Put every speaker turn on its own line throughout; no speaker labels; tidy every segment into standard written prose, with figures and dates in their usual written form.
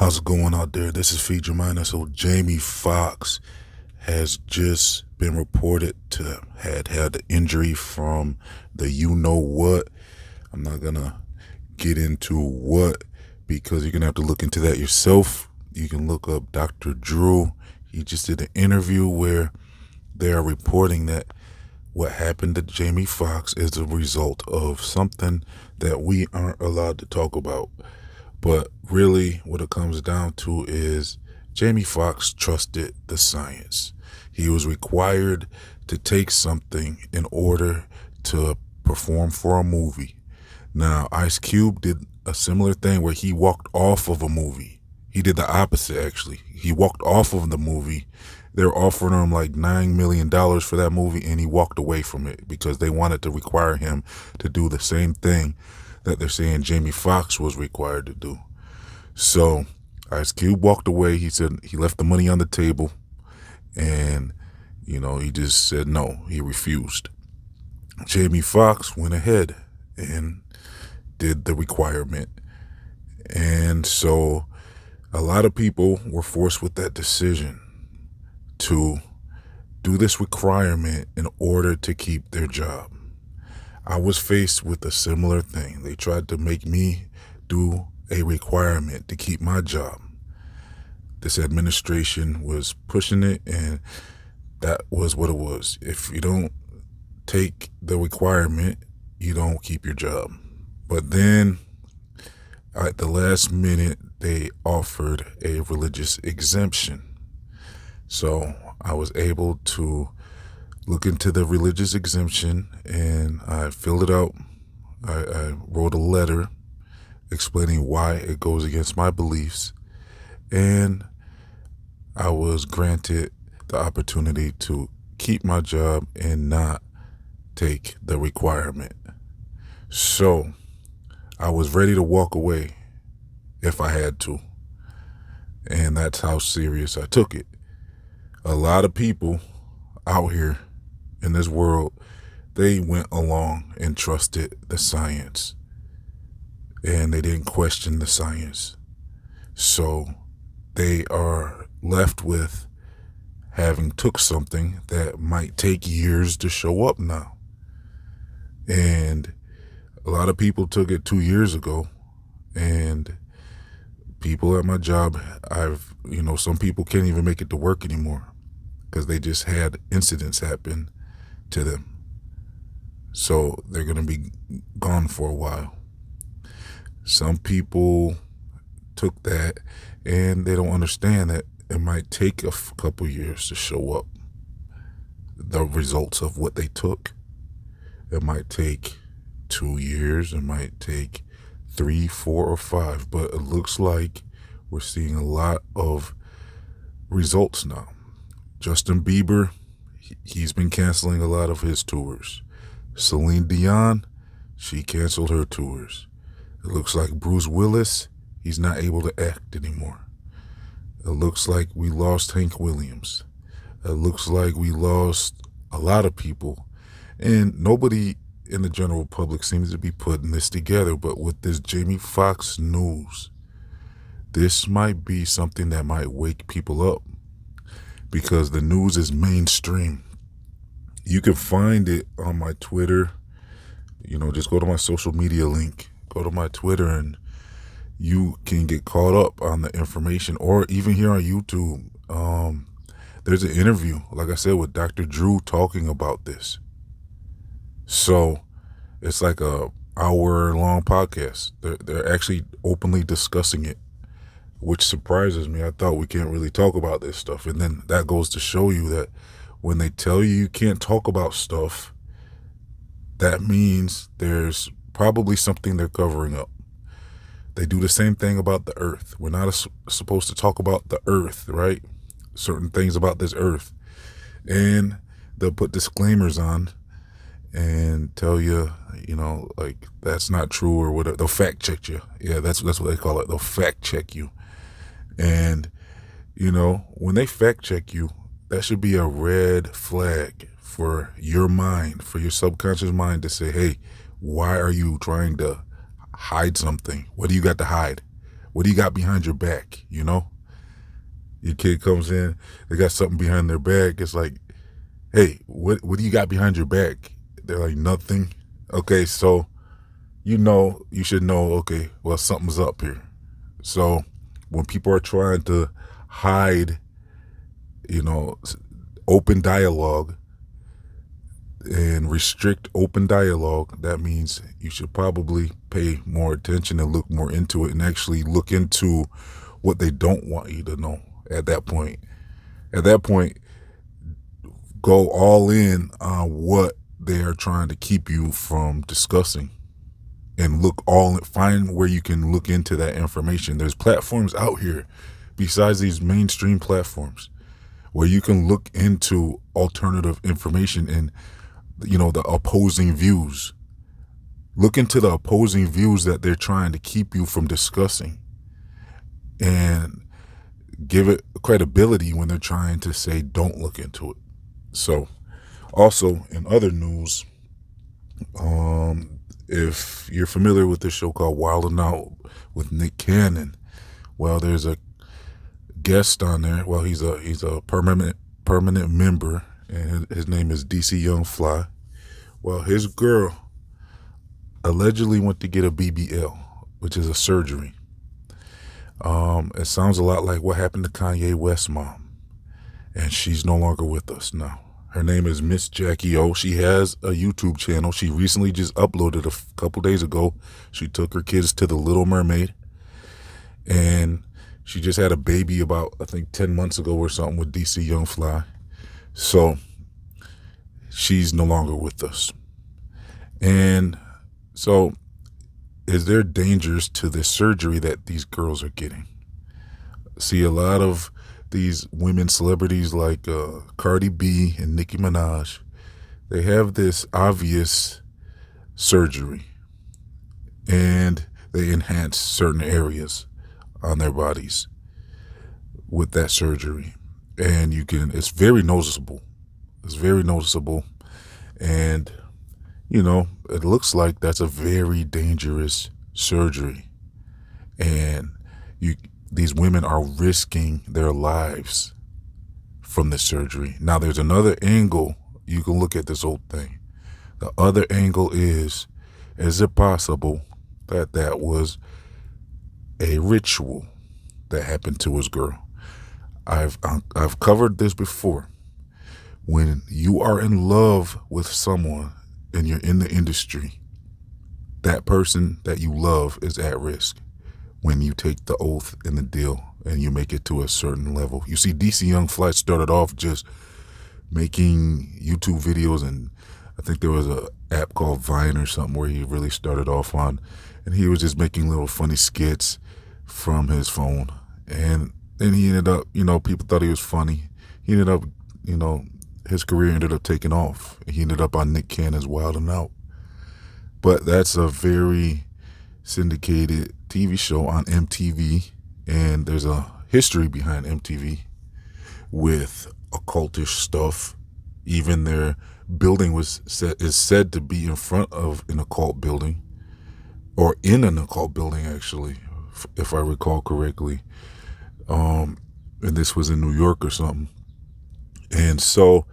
How's it going out there? This is Feed Your Mind. So Jamie Foxx has just been reported to had an injury from the you know what. I'm not gonna get into what because you're gonna have to look into that yourself. You can look up Dr. Drew. He just did an interview where they are reporting that what happened to Jamie Foxx is a result of something that we aren't allowed to talk about. But really, what it comes down to is Jamie Foxx trusted the science. He was required to take something in order to perform for a movie. Now, Ice Cube did a similar thing where he walked off of a movie. He did the opposite, actually. He walked off of the movie. They're offering him like $9 million for that movie, and he walked away from it because they wanted to require him to do the same thing that they're saying Jamie Foxx was required to do. So Ice Cube walked away. He said he left the money on the table, and he just said no. He refused. Jamie Foxx went ahead and did the requirement, and so a lot of people were forced with that decision to do this requirement in order to keep their job. I was faced with a similar thing. They tried to make me do a requirement to keep my job. This administration was pushing it, and that was what it was. If you don't take the requirement, you don't keep your job. But then at the last minute, they offered a religious exemption. So I was able to look into the religious exemption, and I filled it out. I wrote a letter explaining why it goes against my beliefs, and I was granted the opportunity to keep my job and not take the requirement. So I was ready to walk away if I had to, and that's how serious I took it. A lot of people out here in this world, they went along and trusted the science, and they didn't question the science. So they are left with having took something that might take years to show up now. And a lot of people took it 2 years ago, and people at my job, some people can't even make it to work anymore because they just had incidents happen to them. So they're going to be gone for a while. Some people took that and they don't understand that it might take a couple years to show up. The results of what they took. It might take 2 years. It might take 3, 4, or 5. But it looks like we're seeing a lot of results now. Justin Bieber, he's been canceling a lot of his tours. Celine Dion, she canceled her tours. It looks like Bruce Willis, he's not able to act anymore. It looks like we lost Hank Williams. It looks like we lost a lot of people. And nobody in the general public seems to be putting this together. But with this Jamie Foxx news, this might be something that might wake people up, because the news is mainstream. You can find it on my Twitter. Just go to my social media link. Go to my Twitter, and you can get caught up on the information, or even here on YouTube. There's an interview, like I said, with Dr. Drew talking about this. So it's like a hour-long podcast. They're actually openly discussing it, which surprises me. I thought we can't really talk about this stuff. And then that goes to show you that when they tell you you can't talk about stuff, that means there's probably something they're covering up. They do the same thing about the earth. We're not supposed to talk about the earth, right? Certain things about this earth. And they'll put disclaimers on and tell you, like that's not true or whatever. They'll fact check you. Yeah, that's what they call it. They'll fact check you. And, when they fact check you, that should be a red flag for your mind, for your subconscious mind to say, hey, why are you trying to hide something? What do you got to hide? What do you got behind your back? You know, your kid comes in, they got something behind their back. It's like, hey, what do you got behind your back? They're like, nothing. Okay, so you should know, okay, well, something's up here. So when people are trying to hide, you know, open dialogue and restrict open dialogue, that means you should probably pay more attention and look more into it and actually look into what they don't want you to know at that point. At that point, go all in on what they are trying to keep you from discussing. And find where you can look into that information. There's platforms out here besides these mainstream platforms where you can look into alternative information and, the opposing views. Look into the opposing views that they're trying to keep you from discussing and give it credibility when they're trying to say, don't look into it. So also in other news, if you're familiar with this show called Wildn with Nick Cannon, well, there's a guest on there. Well, he's a permanent member, and his name is DC Young Fly. Well, his girl allegedly went to get a BBL, which is a surgery. It sounds a lot like what happened to Kanye West's mom, and she's no longer with us now. Her name is Miss Jackie O. She has a YouTube channel. She recently just uploaded a couple days ago. She took her kids to the Little Mermaid. And she just had a baby about, I think, 10 months ago or something with DC Young Fly. So she's no longer with us. And so is there dangers to this surgery that these girls are getting? See, a lot of these women celebrities like Cardi B and Nicki Minaj, they have this obvious surgery and they enhance certain areas on their bodies with that surgery. And it's very noticeable. It's very noticeable. And, it looks like that's a very dangerous surgery. And these women are risking their lives from this surgery. Now, there's another angle you can look at this whole thing. The other angle is it possible that was a ritual that happened to his girl? I've covered this before. When you are in love with someone and you're in the industry, that person that you love is at risk when you take the oath and the deal and you make it to a certain level. You see, DC Young Fly started off just making YouTube videos, and I think there was an app called Vine or something where he really started off on, and he was just making little funny skits from his phone. And then he ended up, people thought he was funny. He ended up, his career ended up taking off. He ended up on Nick Cannon's Wildn Out. But that's a very syndicated TV show on MTV, and there's a history behind MTV with occultish stuff. Even their building is said to be in front of an occult building, or in an occult building, actually, if I recall correctly. And this was in New York or something. And so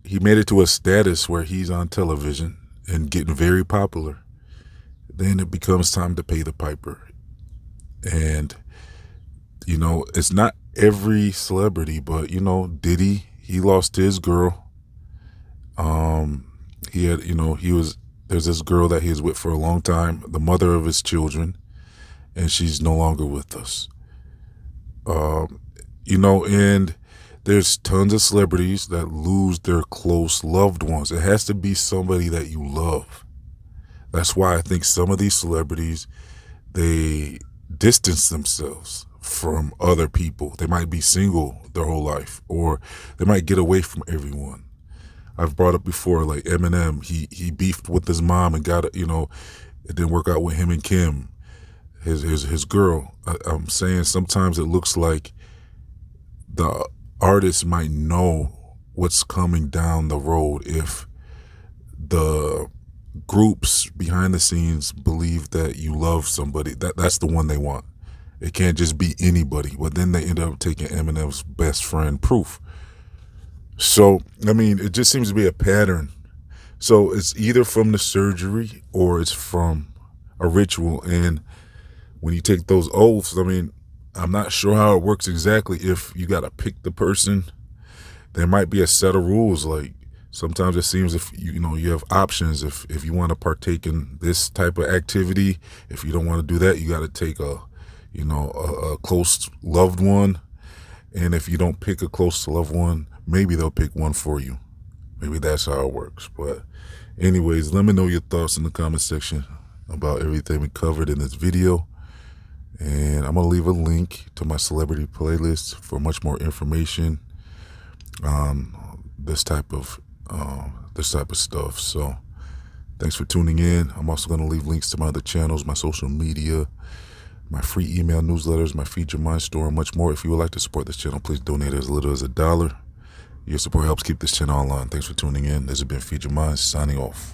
he made it to a status where he's on television and getting very popular. Then it becomes time to pay the piper. And, it's not every celebrity, but, Diddy, he lost his girl. He had, there's this girl that he was with for a long time, the mother of his children, and she's no longer with us. And there's tons of celebrities that lose their close loved ones. It has to be somebody that you love. That's why I think some of these celebrities, they distance themselves from other people. They might be single their whole life, or they might get away from everyone. I've brought up before, like Eminem, he beefed with his mom and it didn't work out with him and Kim, his girl. I'm saying sometimes it looks like the artist might know what's coming down the road if the groups behind the scenes believe that you love somebody. That's the one they want. It can't just be anybody. But then they end up taking Eminem's best friend, Proof. So, I mean, it just seems to be a pattern. So it's either from the surgery or it's from a ritual. And when you take those oaths, I mean, I'm not sure how it works exactly. If you got to pick the person, there might be a set of rules. Like sometimes it seems if you have options. If you want to partake in this type of activity, if you don't want to do that, you got to take a close loved one. And if you don't pick a close loved one, maybe they'll pick one for you. Maybe that's how it works. But anyways, let me know your thoughts in the comment section about everything we covered in this video. And I'm going to leave a link to my celebrity playlist for much more information on this type of stuff. So thanks for tuning in. I'm also going to leave links to my other channels, my social media, my free email newsletters, my Feed Your Mind store, and much more. If you would like to support this channel, please donate as little as $1. Your support helps keep this channel online. Thanks for tuning in. This has been Feed Your Mind, signing off.